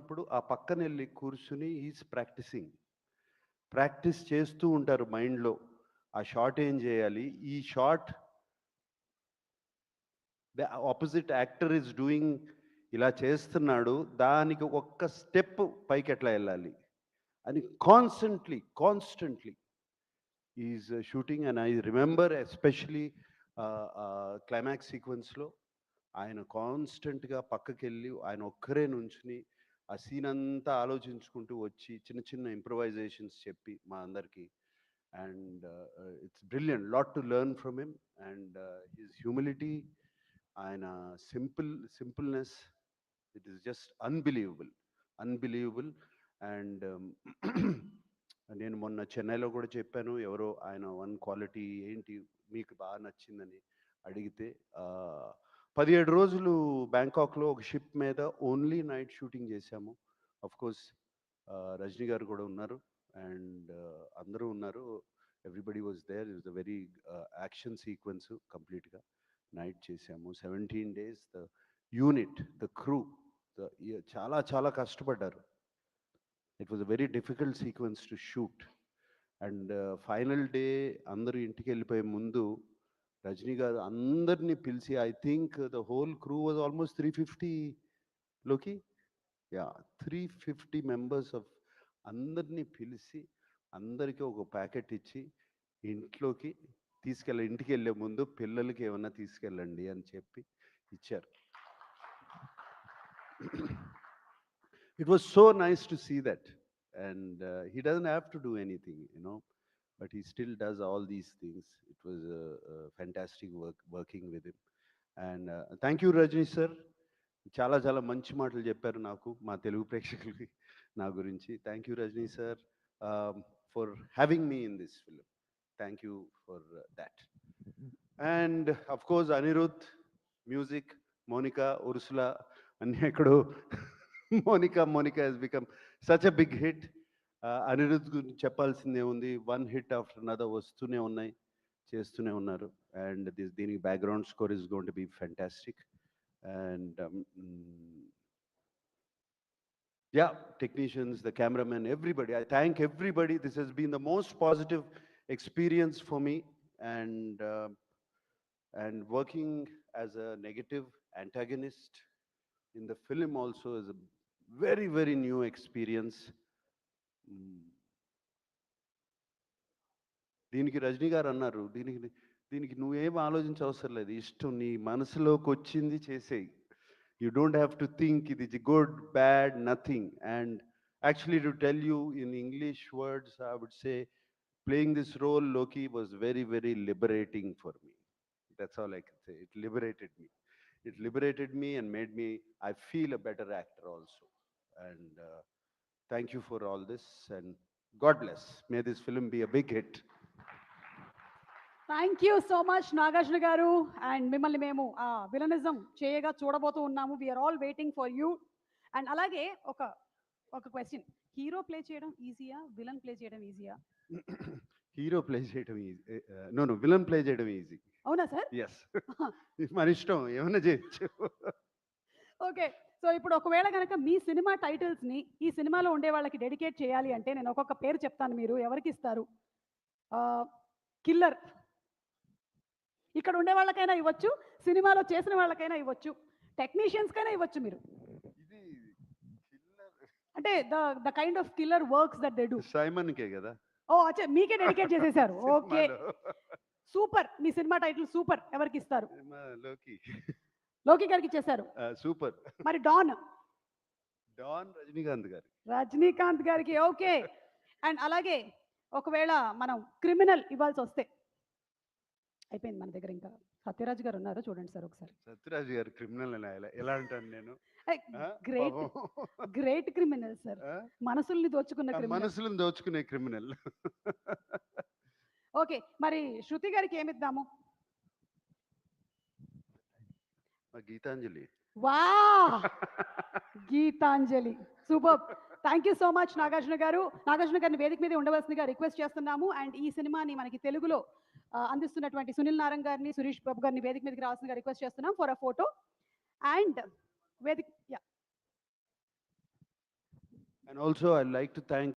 ఉన్నప్పుడు ఆ పక్కనెళ్ళి కూర్చుని ఈజ్ ప్రాక్టీస్ చేస్తూ ఉంటారు మైండ్‌లో. ఆ షాట్ ఏం చేయాలి? ఈ shot opposite actor is doing, ఇలా చేస్తున్నాడు. దానికి ఒక్క స్టెప్ పైకెట్లా ఎళ్ళాలి అని కాన్స్టెంట్‌లీ is shooting. And I remember especially climax సీక్వెన్స్‌లో ఆయన కాన్స్టెంట్‌గా పక్కకెళ్ళి ఆయన ఒక్కరే నుంచుని ఆ సీన్ అంతా ఆలోచించుకుంటూ వచ్చి చిన్న చిన్న ఇంప్రొవైజేషన్స్ చెప్పి మా అందరికీ. And it's brilliant. Lot to learn from him. And his humility, ఆయన సింపుల్‌నెస్, it is just unbelievable. And నేను మొన్న చెన్నైలో కూడా చెప్పాను. ఎవరో ఆయన వన్ క్వాలిటీ ఏంటి మీకు బాగా నచ్చిందని అడిగితే 17 రోజులు బ్యాంకాక్లో ఒక షిప్ మీద ఓన్లీ నైట్ షూటింగ్ చేశాము. కోర్స్ రజనీ గారు కూడా ఉన్నారు. అండ్ అందరూ ఉన్నారు. Everybody was there. It's a very action sequence కంప్లీట్గా నైట్ చేశాము. 17 days the unit, the crew, చాలా చాలా కష్టపడ్డారు. It was a very difficult sequence to shoot. And final day అందరూ ఇంటికి వెళ్ళిపోయే ముందు రజనీ గారు అందరినీ పిలిచి, I think the whole crew was almost 350 లోకి, యా 350 మెంబర్స్ ఆఫ్ అందరినీ పిలిచి అందరికీ ఒక ప్యాకెట్ ఇచ్చి ఇంట్లోకి ఇంటికి వెళ్ళే ముందు పిల్లలకి ఏమన్నా తీసుకెళ్ళండి అని చెప్పి ఇచ్చారు. It was so nice to see that. And he doesn't have to do anything, but he still does all these things. It was fantastic working with him. And thank you, Rajni sir. చాలా చాలా మంచి మాటలు చెప్పారు నాకు, మా తెలుగు ప్రేక్షకులకి నా గురించి. Thank you Rajini sir for having me in this film. Thank you for that. And of course Anirudh, music, Monica, Ursula అన్నీ ఎక్కడో. Monika has become such a big hit. Anirudh గురించి చెప్పాల్సిందే ఉంది. వన్ హిట్ ఆఫ్టర్ అనదర్ వస్తూనే ఉన్నాయి, చేస్తూనే ఉన్నారు. అండ్ దీనికి background score is going to be fantastic. And yeah, technicians, the cameraman, everybody, I thank everybody. This has been the most positive experience for me. And working as a negative antagonist in the film also is a very very new experience. దీనికి రజనీ గారు అన్నారు, దీనికి నువ్వేం ఆలోచించవసరం లేదు, ఇష్టం నీ మనసులోకి వచ్చింది చేసేయి. You don't have to think it is good, bad, nothing. And actually, to tell you in English words, I would say playing this role, Loki, was very, very liberating for me. That's all I can say. It liberated me and made me, I feel a better actor also. And thank you for all this, and God bless. May this film be a big hit. Thank you so much Nagarjuna గారు. అండ్ మిమ్మల్ని మేము ఆ villainism చేయగా చూడబోతూ ఉన్నాము. We're all waiting for you. And అలాగే ఒక క్వశ్చన్, హీరో ప్లే చేయడం ఈజీయా, విలన్ ప్లే చేయడం ఈజీయా? హీరో ప్లే చేయడం ఈజీ, నో విలన్ ప్లే చేయడం ఈజీ. అవునా సార్? ఎస్. మన ఇష్టం, ఏమైనా చేయొచ్చు. ఓకే, సో ఇప్పుడు ఒకవేళ కనుక మీ సినిమా టైటిల్స్ని ఈ సినిమాలో ఉండే వాళ్ళకి డెడికేట్ చేయాలి అంటే నేను ఒక్కొక్క పేరు చెప్తాను, మీరు ఎవరికి ఇస్తారు? కిల్లర్, ఇక్కడ ఉండే వాళ్ళకైనా ఇవ్వచ్చు, సినిమాలో చేసిన వాళ్ళకైనా ఇవ్వచ్చు, టెక్నీషియన్స్కైనా ఇవ్వచ్చు. మీరు అంటే the kind of killer works that they do. Simon కే కదా? ఓ అచ్చా, మీకే డెడికేట్ చేసేసారు. Okay, super. మీ సినిమా టైటిల్ సూపర్. ఎవరికి ఇస్తారు? లోకి గారికి ఇచ్చేశారు. సూపర్. మరి డాన్ రజనీకాంత్ గారికి. ఓకే. అండ్ అలాగే ఒకవేళ మనం క్రిమినల్ ఇవ్వాల్సి వస్తే, అయిపోయింది మన దగ్గర, ఇంకా సత్యరాజ్ గారు ఉన్నారు, చూడండి సార్ ఒకసారి. సత్యరాజ్ గారు క్రిమినల్ ఎలా అంటాను నేను? గ్రేట్ క్రిమినల్ సార్, మనసుల్ని దోచుకునే క్రిమినల్. ఓకే, మరి శృతి గారికి ఏమిద్దాము? గీతాంజలి. వా, Geetanjali, super. Thank you so much Nagarjuna గారు. నాగార్జున గారిని వేదిక మీద ఉండవలసిందిగా రిక్వెస్ట్ చేస్తున్నాము. అండ్ ఈ సినిమాని మనకి తెలుగులో అందిస్తున్నటువంటి సునీల్ నారంగ్ గారిని, సురేష్ బాబు గారిని వేదిక మీదకి రావాల్సిందిగా రిక్వెస్ట్ చేస్తున్నాం ఫర్ అ ఫోటో. అండ్ వేదిక And also, I'd like to thank